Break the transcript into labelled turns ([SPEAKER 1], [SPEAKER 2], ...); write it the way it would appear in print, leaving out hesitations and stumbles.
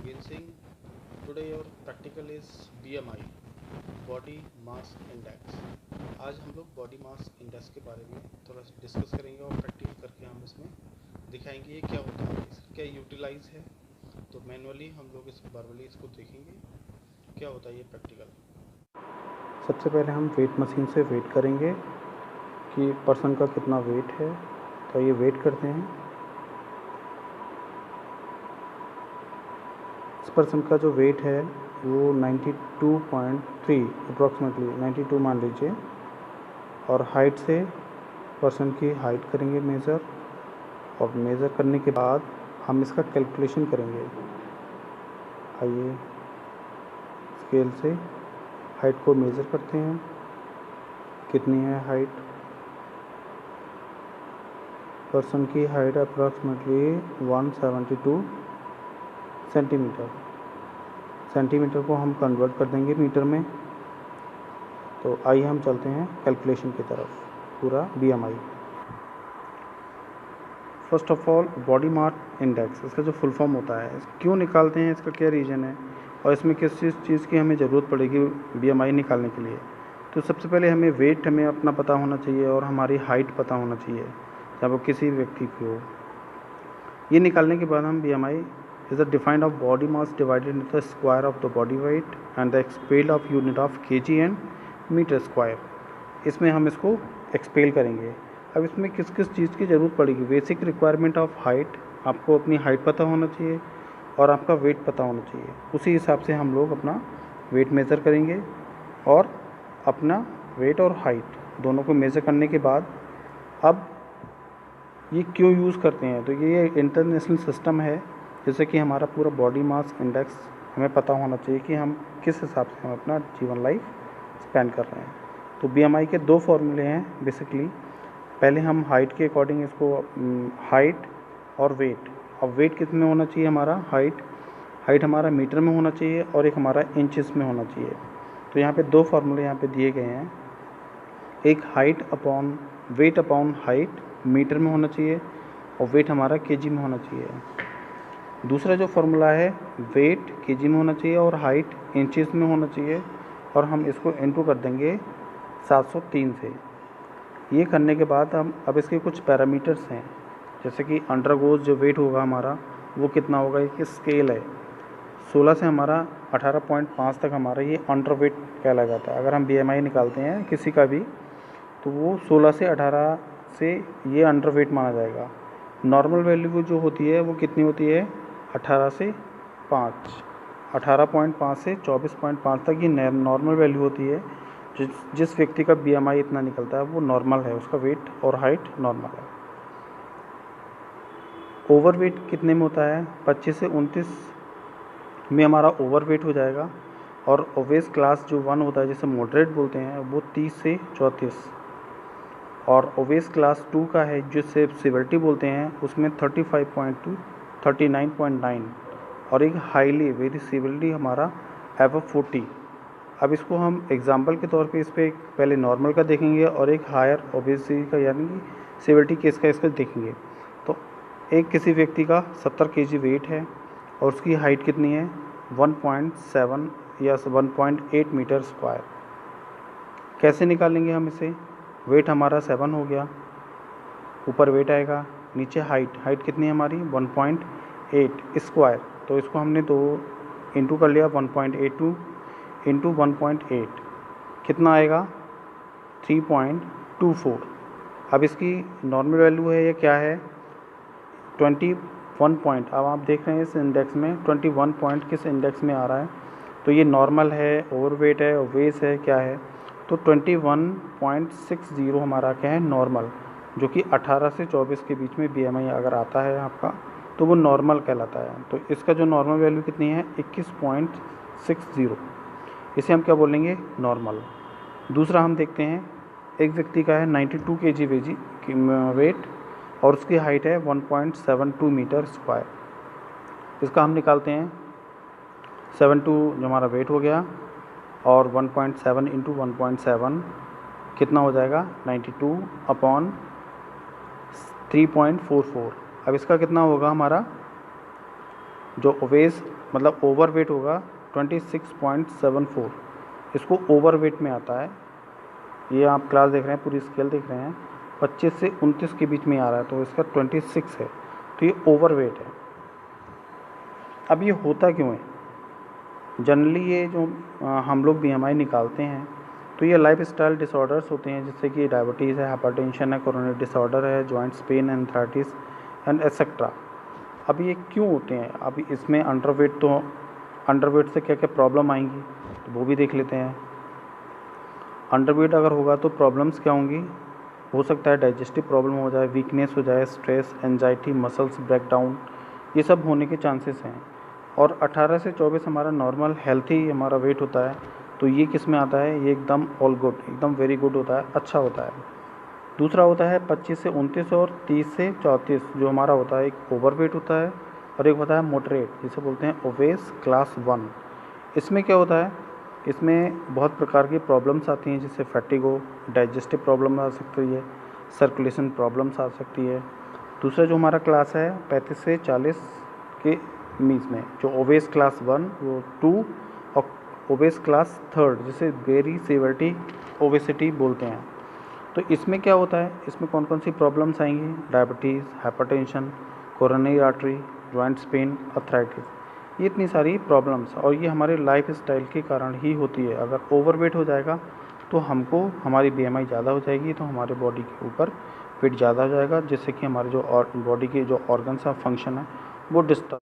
[SPEAKER 1] Naveen Singh. Today your practical is BMI, Body Mass Index. आज हम लोग body mass index के बारे में थोड़ा डिस्कस करेंगे और प्रैक्टिकल करके हम इसमें दिखाएंगे ये क्या होता है, इसका क्या यूटिलाइज है। तो मैनुअली हम लोग इस वर्बली इसको देखेंगे क्या होता है ये प्रैक्टिकल।
[SPEAKER 2] सबसे पहले हम वेट मशीन से वेट करेंगे कि पर्सन का कितना वेट है। तो ये वेट करते हैं। इस पर्सन का जो वेट है वो 92.3 अप्रॉक्सीमेटली 92 मान लीजिए। और हाइट से पर्सन की हाइट करेंगे मेज़र, और मेज़र करने के बाद हम इसका कैलकुलेशन करेंगे। आइए स्केल से हाइट को मेज़र करते हैं, कितनी है हाइट। पर्सन की हाइट अप्रॉक्सीमेटली 172 सेंटीमीटर। सेंटीमीटर को हम कन्वर्ट कर देंगे मीटर में। तो आइए हम चलते हैं कैलकुलेशन की तरफ, पूरा BMI। First of all body mass index, इसका जो फुल फॉर्म होता है, क्यों निकालते हैं, इसका क्या रीज़न है और इसमें किस चीज़ की हमें ज़रूरत पड़ेगी BMI निकालने के लिए। तो सबसे पहले हमें वेट हमें अपना पता होना चाहिए और हमारी हाइट पता होना चाहिए जब वो किसी व्यक्ति की हो। ये निकालने के बाद हम BMI is the defined of body mass divided into the square of the body weight and the expelled of unit of kg and meter square। इसमें हम इसको एक्सपेल करेंगे। अब इसमें किस किस चीज़ की ज़रूरत पड़ेगी। बेसिक रिक्वायरमेंट ऑफ हाइट, आपको अपनी हाइट पता होना चाहिए और आपका वेट पता होना चाहिए। उसी हिसाब से हम लोग अपना वेट मेज़र करेंगे और अपना वेट और हाइट दोनों को मेज़र करने के बाद अब ये क्यों यूज़ करते हैं, तो ये इंटरनेशनल सिस्टम है। जैसे कि हमारा पूरा बॉडी मास इंडेक्स हमें पता होना चाहिए कि हम किस हिसाब से हम अपना जीवन लाइफ स्पेंड कर रहे हैं। तो BMI के दो फॉर्मूले हैं बेसिकली। पहले हम हाइट के अकॉर्डिंग इसको हाइट और वेट। अब वेट कितने में होना चाहिए हमारा, हाइट हमारा मीटर में होना चाहिए और एक हमारा इंचेस में होना चाहिए। तो यहाँ पे दो फार्मूले यहाँ पे दिए गए हैं। एक height upon weight upon height metre में होना चाहिए और वेट हमारा केजी में होना चाहिए। दूसरा जो फार्मूला है वेट केजी में होना चाहिए और हाइट इंचेस में होना चाहिए, और हम इसको इनटू कर देंगे 703 से। ये करने के बाद हम अब इसके कुछ पैरामीटर्स हैं, जैसे कि अंडरगोज जो वेट होगा हमारा वो कितना होगा। एक स्केल है 16 से हमारा 18.5 तक हमारा ये अंडर वेट कहला जाता है। अगर हम BMI निकालते हैं किसी का भी तो वो 16 से 18 से ये अंडर वेट माना जाएगा। नॉर्मल वैल्यू जो होती है वो कितनी होती है 18 से 5, 18.5 से 24.5 तक ये नॉर्मल वैल्यू होती है। जिस व्यक्ति का BMI इतना निकलता है वो नॉर्मल है, उसका वेट और हाइट नॉर्मल है। ओवर वेट कितने में होता है 25 से 29 में हमारा ओवर वेट हो जाएगा। और ओबेस क्लास जो 1 होता है जिसे मॉडरेट बोलते हैं वो 30 से 34, और ओबेस क्लास 2 का है जिसे सिविलिटी बोलते हैं उसमें 35.2 39.9, और एक हाईली वेरी सिविलिटी हमारा एबव 40। अब इसको हम एग्जांपल के तौर पे इस पर पहले नॉर्मल का देखेंगे और एक हायर ओबेसिटी का यानी कि सिविलिटी केस का इसका देखेंगे। तो एक किसी व्यक्ति का 70 kg वेट है और उसकी हाइट कितनी है 1.7 या 1.8 मीटर स्क्वायर। कैसे निकालेंगे हम इसे। वेट हमारा 7 हो गया, ऊपर वेट आएगा, नीचे हाइट कितनी है हमारी 1.8 स्क्वायर। तो इसको हमने दो इंटू कर लिया 1.82 इंटू 1.8 कितना आएगा 3.24। अब इसकी नॉर्मल वैल्यू है या क्या है 21 पॉइंट। अब आप देख रहे हैं इस इंडेक्स में 21 पॉइंट किस इंडेक्स में आ रहा है। तो ये नॉर्मल है, ओवरवेट है, ओबेस है, क्या है। तो 21.60 हमारा क्या है नॉर्मल, जो कि 18 से 24 के बीच में BMI अगर आता है आपका तो वो नॉर्मल कहलाता है। तो इसका जो नॉर्मल वैल्यू कितनी है 21.60, इसे हम क्या बोलेंगे नॉर्मल। दूसरा हम देखते हैं एक व्यक्ति का है 92 kg वेट और उसकी हाइट है 1.72 मीटर स्क्वायर। इसका हम निकालते हैं 72 जो हमारा वेट हो गया और 1.7 इंटू 1.7 कितना हो जाएगा 92 अपॉन 3.44। अब इसका कितना होगा हमारा जो ओबेस मतलब ओवरवेट होगा 26.74, इसको ओवरवेट में आता है। ये आप क्लास देख रहे हैं, पूरी स्केल देख रहे हैं, 25 से 29 के बीच में आ रहा है, तो इसका 26 है, तो ये ओवरवेट है। अब ये होता क्यों है? जनरली ये जो हम लोग BMI निकालते हैं तो ये लाइफस्टाइल डिसऑर्डर्स होते हैं, जैसे कि डायबिटीज़ है, हाइपरटेंशन है, कोरोनरी डिसऑर्डर है, जॉइंट्स पेन, एंथराइटिस एंड एसेट्रा। अब ये क्यों होते हैं? अब इसमें अंडरवेट से क्या क्या प्रॉब्लम आएंगी तो वो भी देख लेते हैं। अंडरवेट अगर होगा तो प्रॉब्लम्स क्या होंगी? हो सकता है डाइजेस्टिव प्रॉब्लम हो जाए, वीकनेस हो जाए, स्ट्रेस, एंजाइटी, मसल्स ब्रेकडाउन, ये सब होने के चांसेस हैं। और 18 से 24 हमारा नॉर्मल हेल्थी हमारा वेट होता है, तो ये किस में आता है? ये एकदम ऑल गुड, एकदम वेरी गुड होता है, अच्छा होता है। दूसरा होता है 25 से 29 और 30 से 34 जो हमारा होता है, एक ओवरवेट होता है और एक होता है मॉडरेट, जिसे बोलते हैं ओबेस क्लास 1। इसमें क्या होता है? इसमें बहुत प्रकार की प्रॉब्लम्स आती हैं, जैसे फैटिगो, डाइजेस्टिव प्रॉब्लम आ सकती है, सर्कुलेशन प्रॉब्लम्स आ सकती है। दूसरा जो हमारा क्लास है 35 से 40 के बीच में, जो ओबेस क्लास 1 वो 2 और ओबेस क्लास 3 जिसे वेरी सीवियरिटी ओबेसिटी बोलते हैं। तो इसमें क्या होता है? इसमें कौन कौन सी प्रॉब्लम्स आएंगी? Diabetes, hypertension, coronary artery, joints pain, arthritis, ये इतनी सारी प्रॉब्लम्स, और ये हमारे लाइफ स्टाइल के कारण ही होती है। अगर ओवरवेट हो जाएगा तो हमको हमारी BMI ज़्यादा हो जाएगी, तो हमारे बॉडी के ऊपर वेट ज़्यादा हो जाएगा, जिससे कि हमारे जो बॉडी के जो ऑर्गन्स का फंक्शन है वो डिस्टर्ब